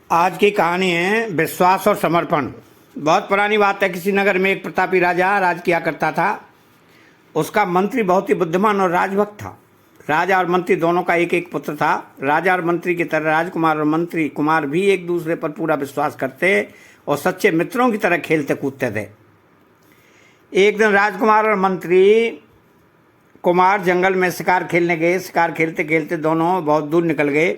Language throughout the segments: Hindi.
आज की कहानी है विश्वास और समर्पण। बहुत पुरानी बात है। किसी नगर में एक प्रतापी राजा राज किया करता था। उसका मंत्री बहुत ही बुद्धिमान और राजभक्त था। राजा और मंत्री दोनों का एक एक पुत्र था। राजा और मंत्री की तरह राजकुमार और मंत्री कुमार भी एक दूसरे पर पूरा विश्वास करते और सच्चे मित्रों की तरह खेलते कूदते थे। एक दिन राजकुमार और मंत्री कुमार जंगल में शिकार खेलने गए। शिकार खेलते खेलते दोनों बहुत दूर निकल गए।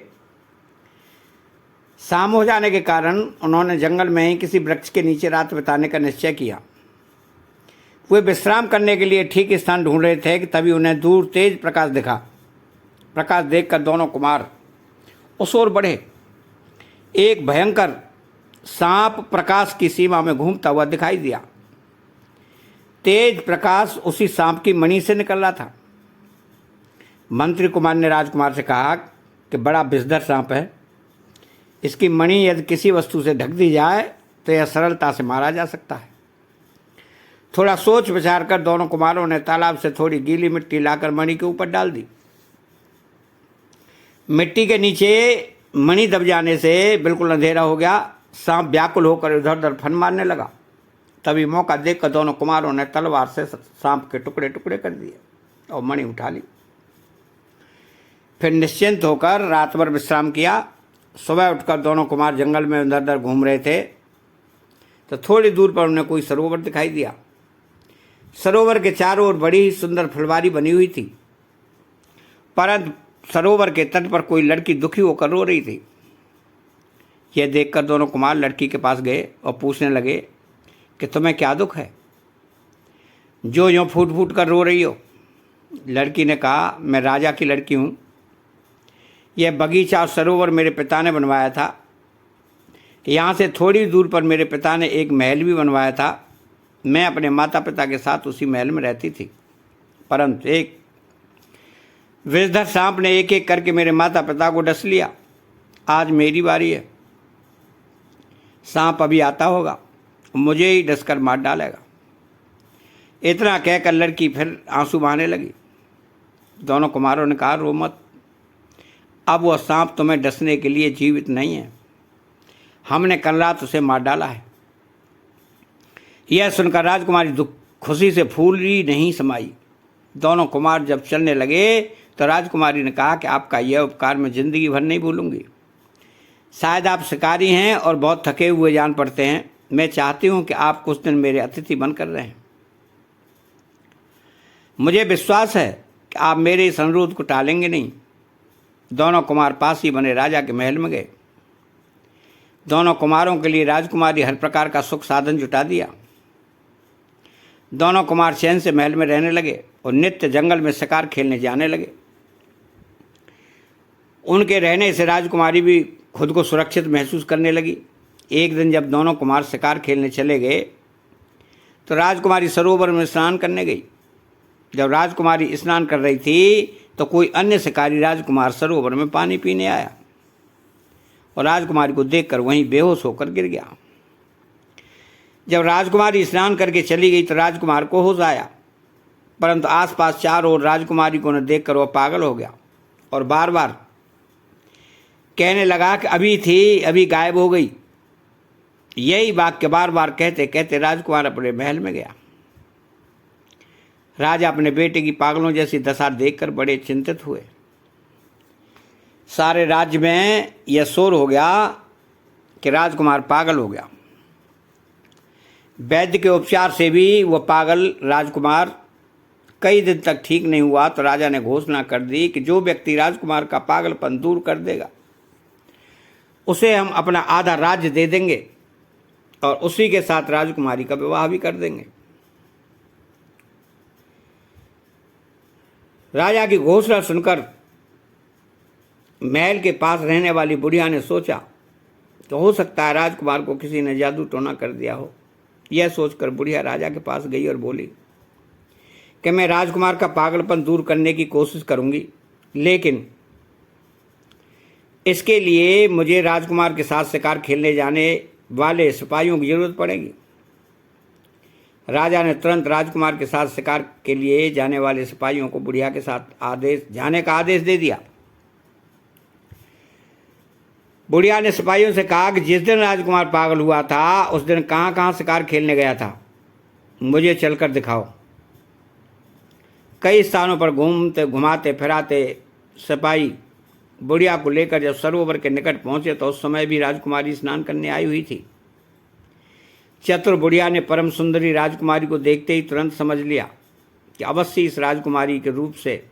शाम हो जाने के कारण उन्होंने जंगल में ही किसी वृक्ष के नीचे रात बिताने का निश्चय किया। वे विश्राम करने के लिए ठीक स्थान ढूंढ रहे थे कि तभी उन्हें दूर तेज प्रकाश दिखा। प्रकाश देखकर दोनों कुमार उस ओर बढ़े। एक भयंकर सांप प्रकाश की सीमा में घूमता हुआ दिखाई दिया। तेज प्रकाश उसी सांप की मणि से निकल रहा था। मंत्री कुमार ने राजकुमार से कहा कि बड़ा विषधर सांप है। इसकी मणि यदि किसी वस्तु से ढक दी जाए तो यह सरलता से मारा जा सकता है। थोड़ा सोच विचार कर दोनों कुमारों ने तालाब से थोड़ी गीली मिट्टी लाकर मणि के ऊपर डाल दी। मिट्टी के नीचे मणि दब जाने से बिल्कुल अंधेरा हो गया। सांप व्याकुल होकर इधर उधर फन मारने लगा। तभी मौका देखकर दोनों कुमारों ने तलवार से सांप के टुकड़े टुकड़े कर दिए और मणि उठा ली। फिर निश्चिंत होकर रात भर विश्राम किया। सुबह उठकर दोनों कुमार जंगल में इधर उधर घूम रहे थे तो थोड़ी दूर पर उन्हें कोई सरोवर दिखाई दिया। सरोवर के चारों ओर बड़ी ही सुंदर फुलवारी बनी हुई थी, परंतु सरोवर के तट पर कोई लड़की दुखी होकर रो रही थी। यह देखकर दोनों कुमार लड़की के पास गए और पूछने लगे कि तुम्हें क्या दुख है, जो यूँ फूट फूट कर रो रही हो। लड़की ने कहा, मैं राजा की लड़की हूँ। यह बगीचा और सरोवर मेरे पिता ने बनवाया था। यहाँ से थोड़ी दूर पर मेरे पिता ने एक महल भी बनवाया था। मैं अपने माता पिता के साथ उसी महल में रहती थी, परंतु एक विषधर सांप ने एक एक करके मेरे माता पिता को डस लिया। आज मेरी बारी है। सांप अभी आता होगा, मुझे ही डसकर मार डालेगा। इतना कहकर लड़की फिर आंसू बहाने लगी। दोनों कुमारों ने कहा, रो मत। अब वह सांप तुम्हें डसने के लिए जीवित नहीं है। हमने कल रात उसे मार डाला है। यह सुनकर राजकुमारी खुशी से फूली नहीं समाई। दोनों कुमार जब चलने लगे तो राजकुमारी ने कहा कि आपका यह उपकार मैं जिंदगी भर नहीं भूलूंगी। शायद आप शिकारी हैं और बहुत थके हुए जान पड़ते हैं। मैं चाहती हूं कि आप कुछ दिन मेरे अतिथि बनकर रहें। मुझे विश्वास है कि आप मेरे इस अनुरोध को टालेंगे नहीं। दोनों कुमार पास ही बने राजा के महल में गए। दोनों कुमारों के लिए राजकुमारी हर प्रकार का सुख साधन जुटा दिया। दोनों कुमार चैन से महल में रहने लगे और नित्य जंगल में शिकार खेलने जाने लगे। उनके रहने से राजकुमारी भी खुद को सुरक्षित महसूस करने लगी। एक दिन जब दोनों कुमार शिकार खेलने चले गए तो राजकुमारी सरोवर में स्नान करने गई। जब राजकुमारी स्नान कर रही थी तो कोई अन्य शिकारी राजकुमार सरोवर में पानी पीने आया और राजकुमारी को देखकर वहीं बेहोश होकर गिर गया। जब राजकुमारी स्नान करके चली गई तो राजकुमार को होश आया, परंतु आसपास चारों ओर राजकुमारी को न देखकर वह पागल हो गया और बार बार कहने लगा कि अभी थी, अभी गायब हो गई। यही वाक्य बार बार कहते कहते राजकुमार अपने महल में गया। राजा अपने बेटे की पागलों जैसी दशा देखकर बड़े चिंतित हुए। सारे राज्य में यह शोर हो गया कि राजकुमार पागल हो गया। वैद्य के उपचार से भी वह पागल राजकुमार कई दिन तक ठीक नहीं हुआ तो राजा ने घोषणा कर दी कि जो व्यक्ति राजकुमार का पागलपन दूर कर देगा उसे हम अपना आधा राज्य दे देंगे और उसी के साथ राजकुमारी का विवाह भी कर देंगे। राजा की घोषणा सुनकर महल के पास रहने वाली बुढ़िया ने सोचा तो हो सकता है राजकुमार को किसी ने जादू टोना कर दिया हो। यह सोचकर बुढ़िया राजा के पास गई और बोली कि मैं राजकुमार का पागलपन दूर करने की कोशिश करूंगी, लेकिन इसके लिए मुझे राजकुमार के साथ शिकार खेलने जाने वाले सिपाहियों की जरूरत पड़ेगी। राजा ने तुरंत राजकुमार के साथ शिकार के लिए जाने वाले सिपाहियों को बुढ़िया के साथ जाने का आदेश दे दिया। बुढ़िया ने सिपाहियों से कहा कि जिस दिन राजकुमार पागल हुआ था उस दिन कहाँ कहाँ शिकार खेलने गया था, मुझे चलकर दिखाओ। कई स्थानों पर घुमाते फिराते सिपाही बुढ़िया को लेकर जब सरोवर के निकट पहुंचे तो उस समय भी राजकुमारी स्नान करने आई हुई थी। चतुर बुढ़िया ने परम सुंदरी राजकुमारी को देखते ही तुरंत समझ लिया कि अवश्य इस राजकुमारी के रूप से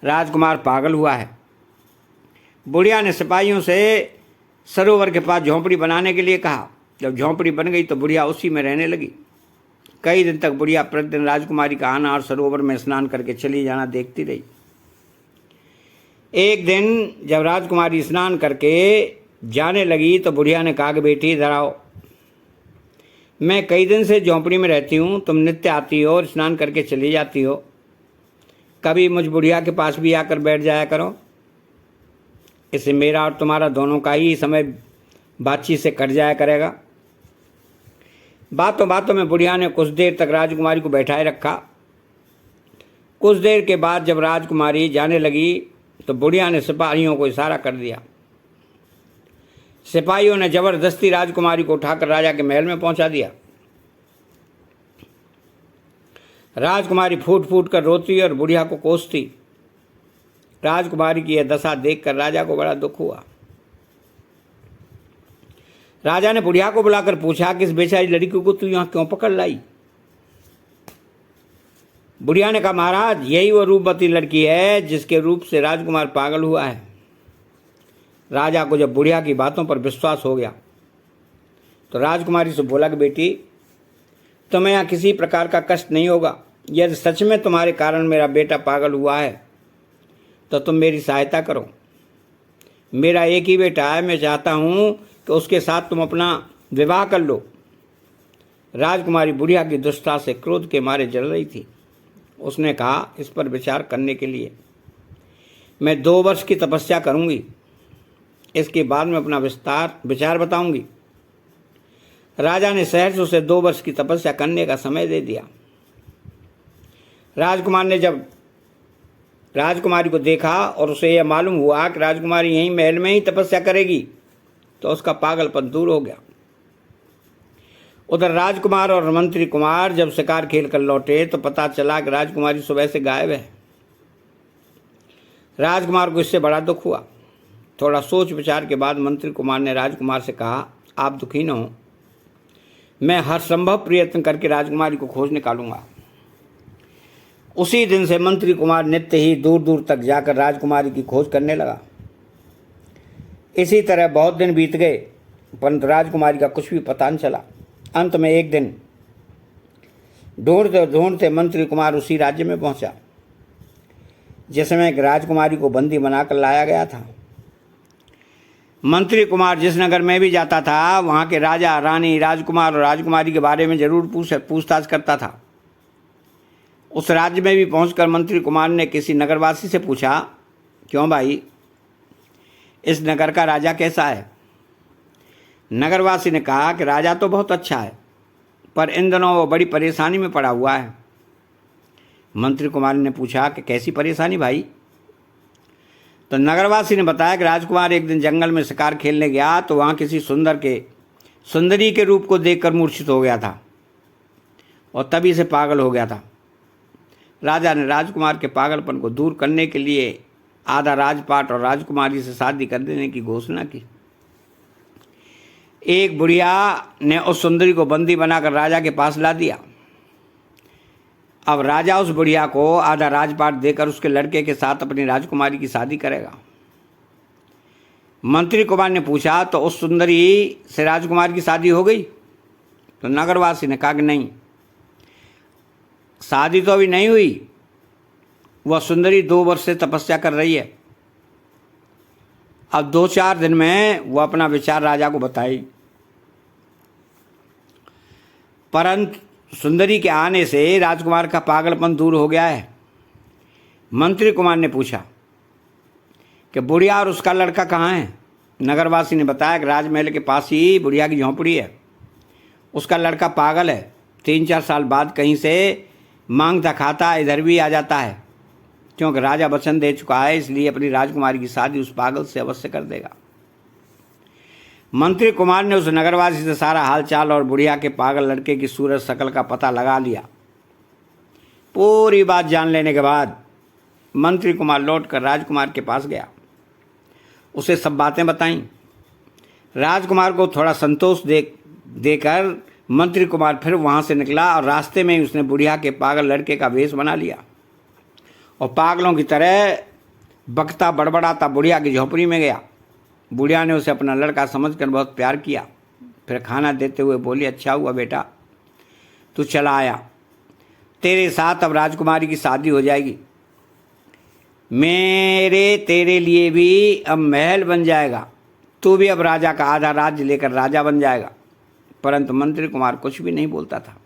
राजकुमार पागल हुआ है। बुढ़िया ने सिपाहियों से सरोवर के पास झोंपड़ी बनाने के लिए कहा। जब झोंपड़ी बन गई तो बुढ़िया उसी में रहने लगी। कई दिन तक बुढ़िया प्रतिदिन राजकुमारी का आना और सरोवर में स्नान करके चली जाना देखती रही। एक दिन जब राजकुमारी स्नान करके जाने लगी तो बुढ़िया ने कहा कि बेटी इधर आओ, मैं कई दिन से झोंपड़ी में रहती हूँ, तुम नित्य आती हो और स्नान करके चली जाती हो, कभी मुझ बुढ़िया के पास भी आकर बैठ जाया करो। इससे मेरा और तुम्हारा दोनों का ही समय बातचीत से कट जाया करेगा। बातों बातों में बुढ़िया ने कुछ देर तक राजकुमारी को बैठाए रखा। कुछ देर के बाद जब राजकुमारी जाने लगी तो बुढ़िया ने सिपाहियों को इशारा कर दिया। सिपाहियों ने जबरदस्ती राजकुमारी को उठाकर राजा के महल में पहुंचा दिया। राजकुमारी फूट फूट कर रोती और बुढ़िया को कोसती। राजकुमारी की यह दशा देखकर राजा को बड़ा दुख हुआ। राजा ने बुढ़िया को बुलाकर पूछा कि इस बेचारी लड़की को तू यहां क्यों पकड़ लाई। बुढ़िया ने कहा, महाराज यही वो रूपवती लड़की है जिसके रूप से राजकुमार पागल हुआ है। राजा को जब बुढ़िया की बातों पर विश्वास हो गया तो राजकुमारी से बोला कि बेटी तुम्हें यहाँ किसी प्रकार का कष्ट नहीं होगा। यदि सच में तुम्हारे कारण मेरा बेटा पागल हुआ है तो तुम मेरी सहायता करो। मेरा एक ही बेटा है, मैं चाहता हूँ कि उसके साथ तुम अपना विवाह कर लो। राजकुमारी बुढ़िया की दुष्टता से क्रोध के मारे जल रही थी। उसने कहा, इस पर विचार करने के लिए मैं 2 वर्ष की तपस्या करूँगी, इसके बाद में अपना विचार बताऊंगी। राजा ने सहर्ष उसे 2 वर्ष की तपस्या करने का समय दे दिया। राजकुमार ने जब राजकुमारी को देखा और उसे यह मालूम हुआ कि राजकुमारी यहीं महल में ही तपस्या करेगी तो उसका पागलपन दूर हो गया। उधर राजकुमार और मंत्री कुमार जब शिकार खेल कर लौटे तो पता चला कि राजकुमारी सुबह से गायब है। राजकुमार को इससे बड़ा दुख हुआ। थोड़ा सोच विचार के बाद मंत्री कुमार ने राजकुमार से कहा, आप दुखी न हो, मैं हर संभव प्रयत्न करके राजकुमारी को खोज निकालूंगा। उसी दिन से मंत्री कुमार नित्य ही दूर दूर तक जाकर राजकुमारी की खोज करने लगा। इसी तरह बहुत दिन बीत गए परंतु राजकुमारी का कुछ भी पता न चला। अंत में एक दिन ढूंढते ढूंढते मंत्री कुमार उसी राज्य में पहुंचा जिसमें राजकुमारी को बंदी बनाकर लाया गया था। मंत्री कुमार जिस नगर में भी जाता था वहाँ के राजा रानी राजकुमार और राजकुमारी के बारे में जरूर पूछताछ करता था। उस राज्य में भी पहुंचकर मंत्री कुमार ने किसी नगरवासी से पूछा, क्यों भाई, इस नगर का राजा कैसा है? नगरवासी ने कहा कि राजा तो बहुत अच्छा है पर इन दिनों वो बड़ी परेशानी में पड़ा हुआ है। मंत्री कुमार ने पूछा कि कैसी परेशानी भाई? तो नगरवासी ने बताया कि राजकुमार एक दिन जंगल में शिकार खेलने गया तो वहाँ किसी सुंदरी के रूप को देखकर मूर्छित हो गया था और तभी से पागल हो गया था। राजा ने राजकुमार के पागलपन को दूर करने के लिए आधा राजपाट और राजकुमारी से शादी कर देने की घोषणा की। एक बुढ़िया ने उस सुंदरी को बंदी बनाकर राजा के पास ला दिया। अब राजा उस बुढ़िया को आधा राजपाट देकर उसके लड़के के साथ अपनी राजकुमारी की शादी करेगा। मंत्री कुमार ने पूछा, तो उस सुंदरी से राजकुमार की शादी हो गई? तो नगरवासी ने कहा कि नहीं, शादी तो अभी नहीं हुई, वह सुंदरी 2 वर्ष से तपस्या कर रही है। अब 2-4 दिन में वह अपना विचार राजा को बताई। परंतु सुंदरी के आने से राजकुमार का पागलपन दूर हो गया है। मंत्री कुमार ने पूछा कि बुढ़िया और उसका लड़का कहाँ है? नगरवासी ने बताया कि राजमहल के पास ही बुढ़िया की झोंपड़ी है। उसका लड़का पागल है, 3-4 साल बाद कहीं से मांगता खाता इधर भी आ जाता है, क्योंकि राजा वचन दे चुका है, इसलिए अपनी राजकुमारी की शादी उस पागल से अवश्य कर देगा। मंत्री कुमार ने उस नगरवासी से सारा हालचाल और बुढ़िया के पागल लड़के की सूरत शकल का पता लगा लिया। पूरी बात जान लेने के बाद मंत्री कुमार लौटकर राजकुमार के पास गया, उसे सब बातें बताईं। राजकुमार को थोड़ा संतोष देकर मंत्री कुमार फिर वहाँ से निकला और रास्ते में ही उसने बुढ़िया के पागल लड़के का वेश बना लिया और पागलों की तरह बकता बड़बड़ाता बुढ़िया की झोपड़ी में गया। बुढ़िया ने उसे अपना लड़का समझकर बहुत प्यार किया। फिर खाना देते हुए बोली, अच्छा हुआ बेटा तू चला आया, तेरे साथ अब राजकुमारी की शादी हो जाएगी। मेरे तेरे लिए भी अब महल बन जाएगा, तू भी अब राजा का आधा राज्य लेकर राजा बन जाएगा। परंतु मंत्री कुमार कुछ भी नहीं बोलता था,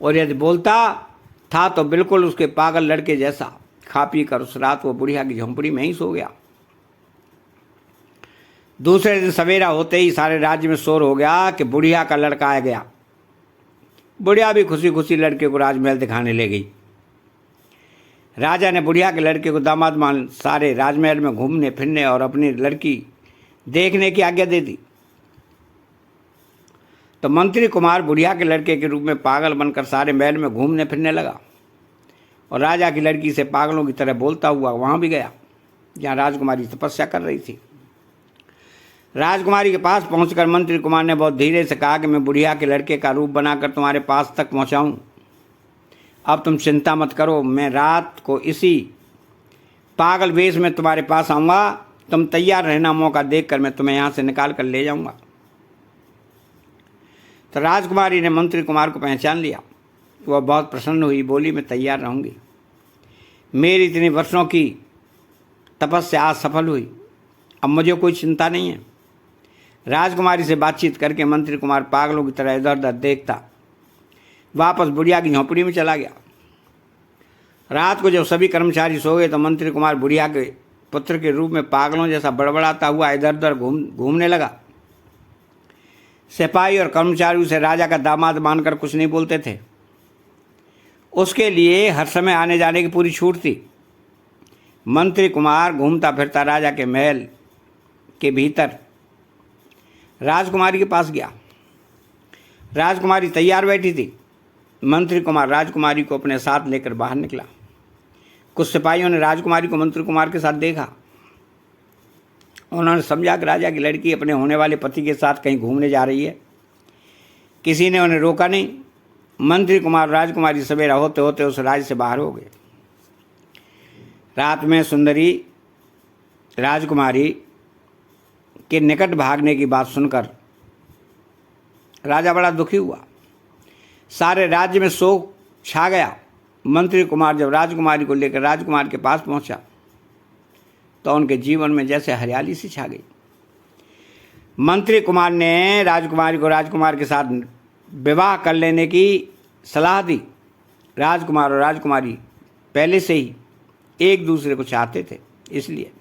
और यदि बोलता था तो बिल्कुल उसके पागल लड़के जैसा। खा पी कर उस रात वो बुढ़िया की झोंपड़ी में ही सो गया। दूसरे दिन सवेरा होते ही सारे राज्य में शोर हो गया कि बुढ़िया का लड़का आ गया। बुढ़िया भी खुशी खुशी लड़के को राजमहल दिखाने ले गई। राजा ने बुढ़िया के लड़के को दामाद मान सारे राजमहल में घूमने फिरने और अपनी लड़की देखने की आज्ञा दे दी। तो मंत्री कुमार बुढ़िया के लड़के के रूप में पागल बनकर सारे महल में घूमने फिरने लगा और राजा की लड़की से पागलों की तरह बोलता हुआ वहाँ भी गया जहाँ राजकुमारी तपस्या कर रही थी। राजकुमारी के पास पहुंचकर मंत्री कुमार ने बहुत धीरे से कहा कि मैं बुढ़िया के लड़के का रूप बनाकर तुम्हारे पास तक पहुंचाऊं। अब तुम चिंता मत करो, मैं रात को इसी पागल वेश में तुम्हारे पास आऊँगा। तुम तैयार रहना, मौका देखकर मैं तुम्हें यहाँ से निकाल कर ले जाऊँगा। तो राजकुमारी ने मंत्री कुमार को पहचान लिया। वह बहुत प्रसन्न हुई, बोली मैं तैयार रहूँगी। मेरी इतनी वर्षों की तपस्या आज सफल हुई, अब मुझे कोई चिंता नहीं है। राजकुमारी से बातचीत करके मंत्री कुमार पागलों की तरह इधर उधर देखता वापस बुढ़िया की झोंपड़ी में चला गया। रात को जब सभी कर्मचारी सो गए तो मंत्री कुमार बुढ़िया के पुत्र के रूप में पागलों जैसा बड़बड़ाता हुआ इधर उधर घूमने लगा। सिपाही और कर्मचारी उसे राजा का दामाद मानकर कुछ नहीं बोलते थे। उसके लिए हर समय आने जाने की पूरी छूट थी। मंत्री कुमार घूमता फिरता राजा के महल के भीतर राजकुमारी के पास गया। राजकुमारी तैयार बैठी थी। मंत्री कुमार राजकुमारी को अपने साथ लेकर बाहर निकला। कुछ सिपाहियों ने राजकुमारी को मंत्री कुमार के साथ देखा। उन्होंने समझा कि राजा की लड़की अपने होने वाले पति के साथ कहीं घूमने जा रही है। किसी ने उन्हें रोका नहीं। मंत्री कुमार राजकुमारी सवेरा होते होते उस राज्य से बाहर हो गए। रात में सुंदरी राजकुमारी के निकट भागने की बात सुनकर राजा बड़ा दुखी हुआ। सारे राज्य में शोक छा गया। मंत्री कुमार जब राजकुमारी को लेकर राजकुमार के पास पहुंचा तो उनके जीवन में जैसे हरियाली सी छा गई। मंत्री कुमार ने राजकुमारी को राजकुमार के साथ विवाह कर लेने की सलाह दी। राजकुमार और राजकुमारी पहले से ही एक दूसरे को चाहते थे, इसलिए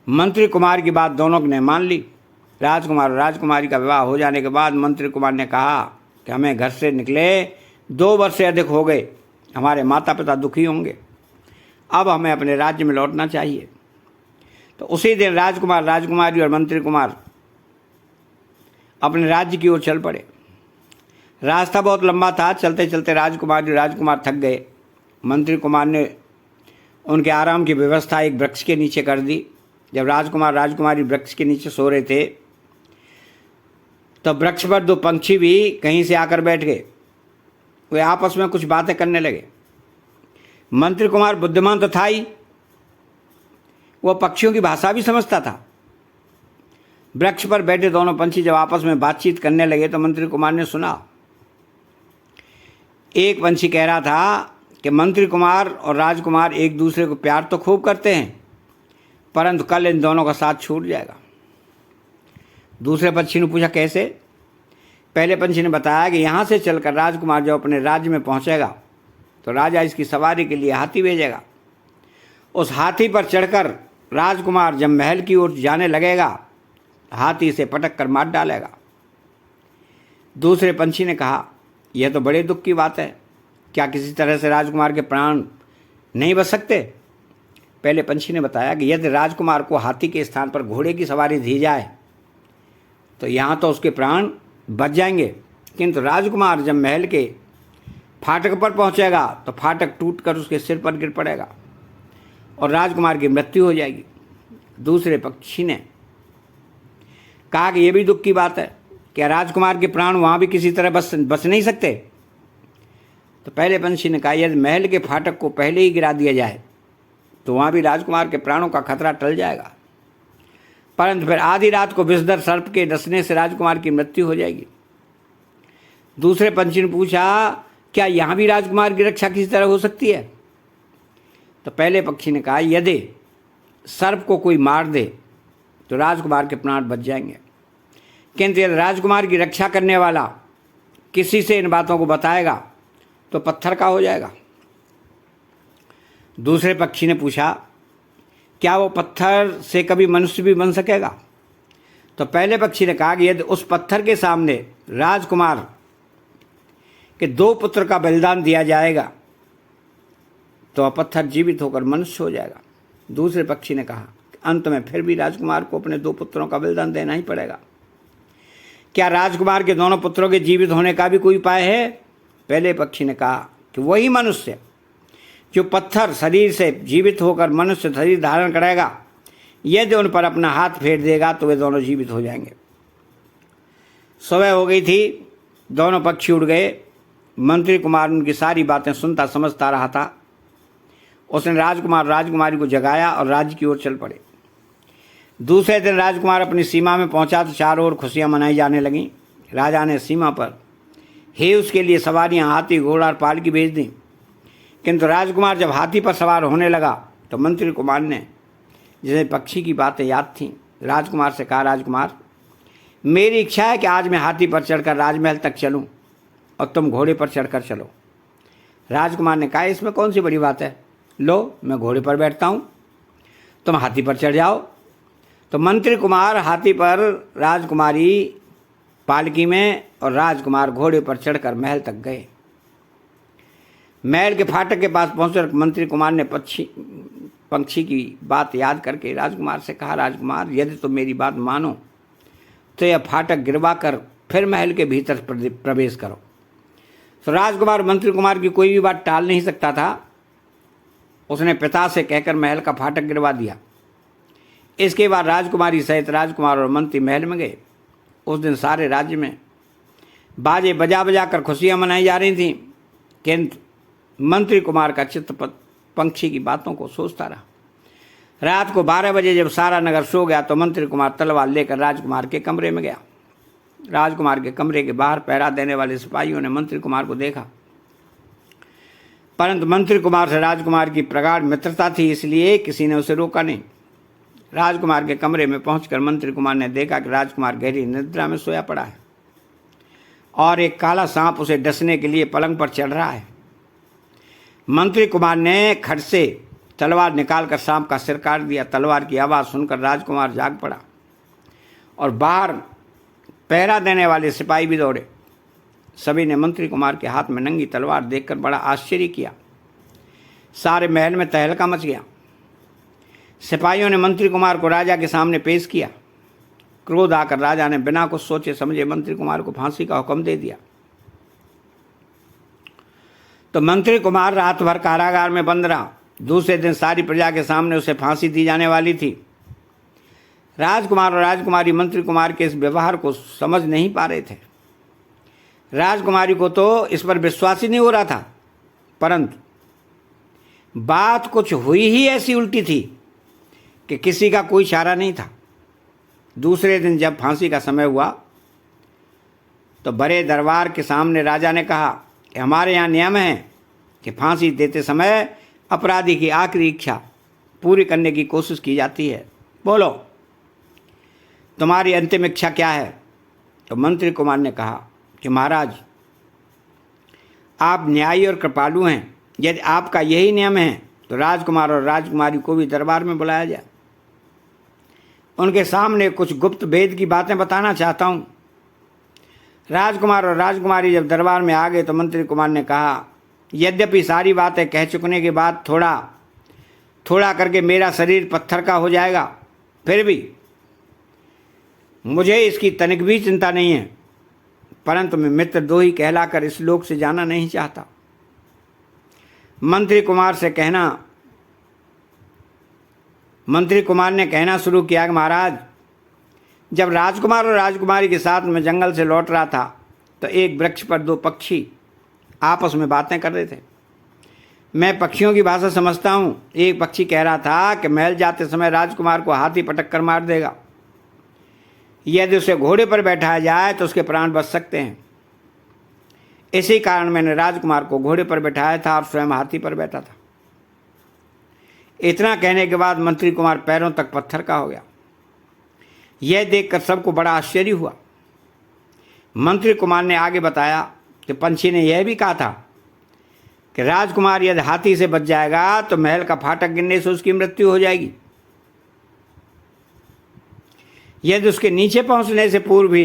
मंत्री कुमार की बात दोनों ने मान ली। राजकुमार और राजकुमारी का विवाह हो जाने के बाद मंत्री कुमार ने कहा कि हमें घर से निकले 2 वर्ष से अधिक हो गए, हमारे माता पिता दुखी होंगे, अब हमें अपने राज्य में लौटना चाहिए। तो उसी दिन राजकुमार राजकुमारी और मंत्री कुमार अपने राज्य की ओर चल पड़े। रास्ता बहुत लंबा था। चलते चलते राजकुमारी राजकुमार थक गए। मंत्री कुमार ने उनके आराम की व्यवस्था एक वृक्ष के नीचे कर दी। जब राजकुमार राजकुमारी वृक्ष के नीचे सो रहे थे तो वृक्ष पर 2 पंछी भी कहीं से आकर बैठ गए। वे आपस में कुछ बातें करने लगे। मंत्री कुमार बुद्धिमान तो था ही, वह पक्षियों की भाषा भी समझता था। वृक्ष पर बैठे दोनों पंछी जब आपस में बातचीत करने लगे तो मंत्री कुमार ने सुना। एक पंछी कह रहा था कि मंत्री कुमार और राजकुमार एक दूसरे को प्यार तो खूब करते हैं, परंतु कल इन दोनों का साथ छूट जाएगा। दूसरे पंछी ने पूछा, कैसे? पहले पंछी ने बताया कि यहाँ से चलकर राजकुमार जब अपने राज्य में पहुँचेगा तो राजा इसकी सवारी के लिए हाथी भेजेगा। उस हाथी पर चढ़कर राजकुमार जब महल की ओर जाने लगेगा, हाथी इसे पटक कर मार डालेगा। दूसरे पंछी ने कहा, यह तो बड़े दुख की बात है, क्या किसी तरह से राजकुमार के प्राण नहीं बच सकते? पहले पंछी ने बताया कि यदि राजकुमार को हाथी के स्थान पर घोड़े की सवारी दी जाए तो यहाँ तो उसके प्राण बच जाएंगे, किंतु राजकुमार जब महल के फाटक पर पहुँचेगा तो फाटक टूटकर उसके सिर पर गिर पड़ेगा और राजकुमार की मृत्यु हो जाएगी। दूसरे पक्षी ने कहा कि यह भी दुख की बात है, क्या राजकुमार के प्राण वहाँ भी किसी तरह बच नहीं सकते? तो पहले पंछी ने कहा, यदि महल के फाटक को पहले ही गिरा दिया जाए तो वहाँ भी राजकुमार के प्राणों का खतरा टल जाएगा, परंतु फिर आधी रात को विषधर सर्प के डसने से राजकुमार की मृत्यु हो जाएगी। दूसरे पंछी ने पूछा, क्या यहाँ भी राजकुमार की रक्षा किसी तरह हो सकती है? तो पहले पक्षी ने कहा, यदि सर्प को कोई मार दे तो राजकुमार के प्राण बच जाएंगे, किंतु यदि राजकुमार की रक्षा करने वाला किसी से इन बातों को बताएगा तो पत्थर का हो जाएगा। दूसरे पक्षी ने पूछा, क्या वो पत्थर से कभी मनुष्य भी बन सकेगा? तो पहले पक्षी ने कहा कि यदि उस पत्थर के सामने राजकुमार के 2 पुत्र का बलिदान दिया जाएगा तो वह पत्थर जीवित होकर मनुष्य हो जाएगा। दूसरे पक्षी ने कहा, अंत में फिर भी राजकुमार को अपने 2 पुत्रों का बलिदान देना ही पड़ेगा। क्या राजकुमार के दोनों पुत्रों के जीवित होने का भी कोई उपाय है? पहले पक्षी ने कहा कि वही मनुष्य जो पत्थर शरीर से जीवित होकर मनुष्य शरीर धारण करेगा, यदि उन पर अपना हाथ फेर देगा तो वे दोनों जीवित हो जाएंगे। सुबह हो गई थी, दोनों पक्षी उड़ गए। मंत्री कुमार उनकी सारी बातें सुनता समझता रहा था। उसने राजकुमार राजकुमारी को जगाया और राज्य की ओर चल पड़े। दूसरे दिन राजकुमार अपनी सीमा में पहुंचा तो चारों ओर खुशियां मनाई जाने लगीं। राजा ने सीमा पर हे उसके लिए सवारियां, हाथी, घोड़ा और पालकी भेज दी, किंतु राजकुमार जब हाथी पर सवार होने लगा तो मंत्री कुमार ने, जिसे पक्षी की बातें याद थीं, राजकुमार से कहा, राजकुमार, मेरी इच्छा है कि आज मैं हाथी पर चढ़कर राजमहल तक चलूं और तुम घोड़े पर चढ़कर चलो। राजकुमार ने कहा, इसमें कौन सी बड़ी बात है, लो मैं घोड़े पर बैठता हूँ, तुम हाथी पर चढ़ जाओ। तो मंत्री कुमार हाथी पर, राजकुमारी पालकी में और राजकुमार घोड़े पर चढ़कर महल तक गए। महल के फाटक के पास पहुंचकर मंत्री कुमार ने पंछी की बात याद करके राजकुमार से कहा, राजकुमार, यदि तुम मेरी बात मानो तो यह फाटक गिरवा कर फिर महल के भीतर प्रवेश करो। तो राजकुमार मंत्री कुमार की कोई भी बात टाल नहीं सकता था। उसने पिता से कहकर महल का फाटक गिरवा दिया। इसके बाद राजकुमारी सहित राजकुमार और मंत्री महल में गए। उस दिन सारे राज्य में बाजे बजा बजा कर खुशियाँ मनाई जा रही थीं, किंतु मंत्री कुमार का चित्त पंछी की बातों को सोचता रहा। रात को 12 बजे जब सारा नगर सो गया तो मंत्री कुमार तलवार लेकर राजकुमार के कमरे में गया। राजकुमार के कमरे के बाहर पहरा देने वाले सिपाहियों ने मंत्री कुमार को देखा, परंतु मंत्री कुमार से राजकुमार की प्रगाढ़ मित्रता थी, इसलिए किसी ने उसे रोका नहीं। राजकुमार के कमरे में पहुंचकर मंत्री कुमार ने देखा कि राजकुमार गहरी निद्रा में सोया पड़ा है और एक काला सांप उसे डसने के लिए पलंग पर चढ़ रहा है। मंत्री कुमार ने खट से तलवार निकालकर सांप का सिर काट दिया। तलवार की आवाज़ सुनकर राजकुमार जाग पड़ा और बाहर पहरा देने वाले सिपाही भी दौड़े। सभी ने मंत्री कुमार के हाथ में नंगी तलवार देखकर बड़ा आश्चर्य किया। सारे महल में तहलका मच गया। सिपाहियों ने मंत्री कुमार को राजा के सामने पेश किया। क्रोध आकर राजा ने बिना कुछ सोचे समझे मंत्री कुमार को फांसी का हुक्म दे दिया। तो मंत्री कुमार रात भर कारागार में बंद रहा। दूसरे दिन सारी प्रजा के सामने उसे फांसी दी जाने वाली थी। राजकुमार और राजकुमारी मंत्री कुमार के इस व्यवहार को समझ नहीं पा रहे थे। राजकुमारी को तो इस पर विश्वास ही नहीं हो रहा था, परंतु बात कुछ हुई ही ऐसी उल्टी थी कि किसी का कोई इशारा नहीं था। दूसरे दिन जब फांसी का समय हुआ तो बड़े दरबार के सामने राजा ने कहा कि हमारे यहाँ नियम है कि फांसी देते समय अपराधी की आखिरी इच्छा पूरी करने की कोशिश की जाती है। बोलो, तुम्हारी अंतिम इच्छा क्या है? तो मंत्री कुमार ने कहा कि महाराज, आप न्यायी और कृपालु हैं। यदि आपका यही नियम है तो राजकुमार और राजकुमारी को भी दरबार में बुलाया जाए। उनके सामने कुछ गुप्त भेद की बातें बताना चाहता हूँ। राजकुमार और राजकुमारी जब दरबार में आ गए तो मंत्री कुमार ने कहा, यद्यपि सारी बातें कह चुकने के बाद थोड़ा थोड़ा करके मेरा शरीर पत्थर का हो जाएगा, फिर भी मुझे इसकी तनिक भी चिंता नहीं है, परंतु मैं मित्रद्रोही कहलाकर इस लोक से जाना नहीं चाहता। मंत्री कुमार ने कहना शुरू किया कि महाराज, जब राजकुमार और राजकुमारी के साथ मैं जंगल से लौट रहा था तो एक वृक्ष पर दो पक्षी आपस में बातें कर रहे थे। मैं पक्षियों की भाषा समझता हूँ। एक पक्षी कह रहा था कि महल जाते समय राजकुमार को हाथी पटक कर मार देगा, यदि उसे घोड़े पर बैठाया जाए तो उसके प्राण बच सकते हैं। इसी कारण मैंने राजकुमार को घोड़े पर बैठाया था और स्वयं हाथी पर बैठा था। इतना कहने के बाद मंत्री कुमार पैरों तक पत्थर का हो गया। यह देखकर सबको बड़ा आश्चर्य हुआ। मंत्री कुमार ने आगे बताया कि पंछी ने यह भी कहा था कि राजकुमार यदि हाथी से बच जाएगा तो महल का फाटक गिरने से उसकी मृत्यु हो जाएगी। यदि उसके नीचे पहुंचने से पूर्व भी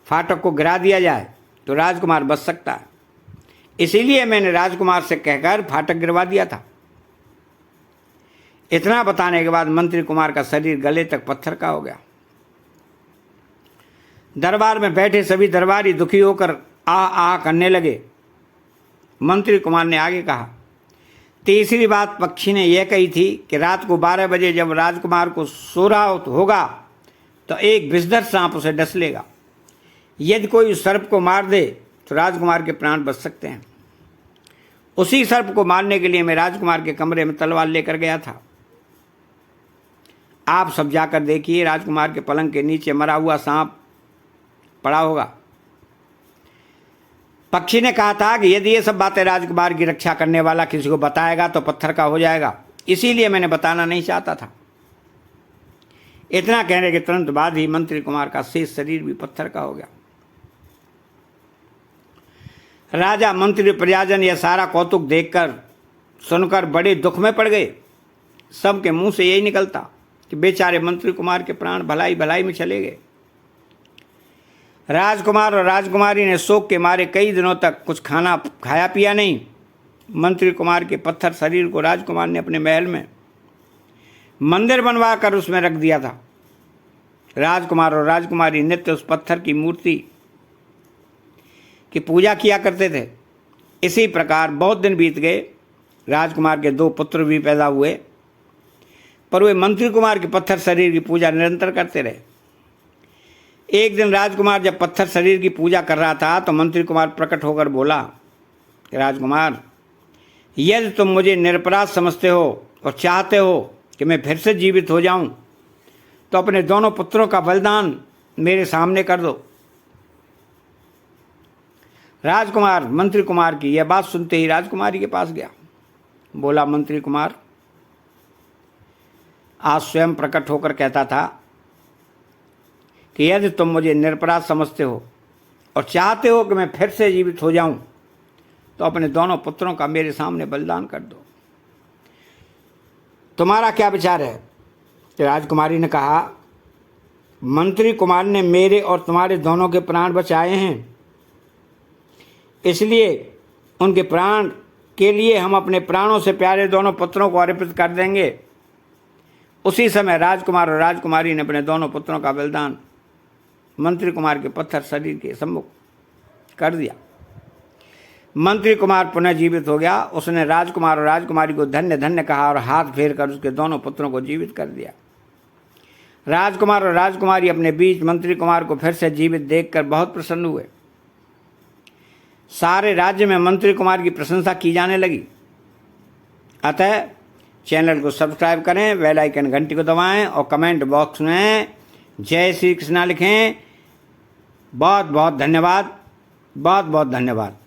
फाटक को गिरा दिया जाए तो राजकुमार बच सकता है। इसीलिए मैंने राजकुमार से कहकर फाटक गिरवा दिया था। इतना बताने के बाद मंत्री कुमार का शरीर गले तक पत्थर का हो गया। दरबार में बैठे सभी दरबारी दुखी होकर आह करने लगे। मंत्री कुमार ने आगे कहा, तीसरी बात पक्षी ने यह कही थी कि रात को 12 बजे जब राजकुमार को सो रहा होगा तो एक विषधर सांप उसे डस लेगा। यदि कोई उस सर्प को मार दे तो राजकुमार के प्राण बच सकते हैं। उसी सर्प को मारने के लिए मैं राजकुमार के कमरे में तलवार लेकर गया था। आप सब जाकर देखिए, राजकुमार के पलंग के नीचे मरा हुआ सांप पड़ा होगा। पक्षी ने कहा था कि यदि ये सब बातें राजकुमार की रक्षा करने वाला किसी को बताएगा तो पत्थर का हो जाएगा, इसीलिए मैंने बताना नहीं चाहता था। इतना कहने के तुरंत बाद ही मंत्री कुमार का शेष शरीर भी पत्थर का हो गया। राजा, मंत्री, प्रजाजन यह सारा कौतुक देखकर सुनकर बड़े दुख में पड़ गए। सबके मुंह से यही निकलता कि बेचारे मंत्री कुमार के प्राण भलाई भलाई में चले गए। राजकुमार और राजकुमारी ने शोक के मारे कई दिनों तक कुछ खाना खाया पिया नहीं। मंत्री कुमार के पत्थर शरीर को राजकुमार ने अपने महल में मंदिर बनवा कर उसमें रख दिया था। राजकुमार और राजकुमारी नित्य उस पत्थर की मूर्ति की पूजा किया करते थे। इसी प्रकार बहुत दिन बीत गए। राजकुमार के 2 पुत्र भी पैदा हुए, पर वे मंत्री कुमार के पत्थर शरीर की पूजा निरंतर करते रहे। एक दिन राजकुमार जब पत्थर शरीर की पूजा कर रहा था तो मंत्री कुमार प्रकट होकर बोला, राजकुमार, यदि तुम मुझे निरपराध समझते हो और चाहते हो कि मैं फिर से जीवित हो जाऊं तो अपने दोनों पुत्रों का बलिदान मेरे सामने कर दो। राजकुमार मंत्री कुमार की यह बात सुनते ही राजकुमारी के पास गया। बोला, मंत्री कुमार आज स्वयं प्रकट होकर कहता था कि यदि तुम मुझे निरपराध समझते हो और चाहते हो कि मैं फिर से जीवित हो जाऊं तो अपने दोनों पुत्रों का मेरे सामने बलिदान कर दो। तुम्हारा क्या विचार है? राजकुमारी ने कहा, मंत्री कुमार ने मेरे और तुम्हारे दोनों के प्राण बचाए हैं, इसलिए उनके प्राण के लिए हम अपने प्राणों से प्यारे दोनों पुत्रों को अर्पित कर देंगे। उसी समय राजकुमार और राजकुमारी ने अपने दोनों पुत्रों का बलिदान मंत्री कुमार के पत्थर शरीर के सम्मुख कर दिया। मंत्री कुमार पुनः जीवित हो गया। उसने राजकुमार और राजकुमारी को धन्य धन्य कहा और हाथ फेर कर उसके दोनों पुत्रों को जीवित कर दिया। राजकुमार और राजकुमारी अपने बीच मंत्री कुमार को फिर से जीवित देखकर बहुत प्रसन्न हुए। सारे राज्य में मंत्री कुमार की प्रशंसा की जाने लगी। अतः चैनल को सब्सक्राइब करें, बेल आइकन घंटी को दबाएं और कमेंट बॉक्स में जय श्री कृष्णा लिखें। बहुत बहुत धन्यवाद, बहुत बहुत धन्यवाद।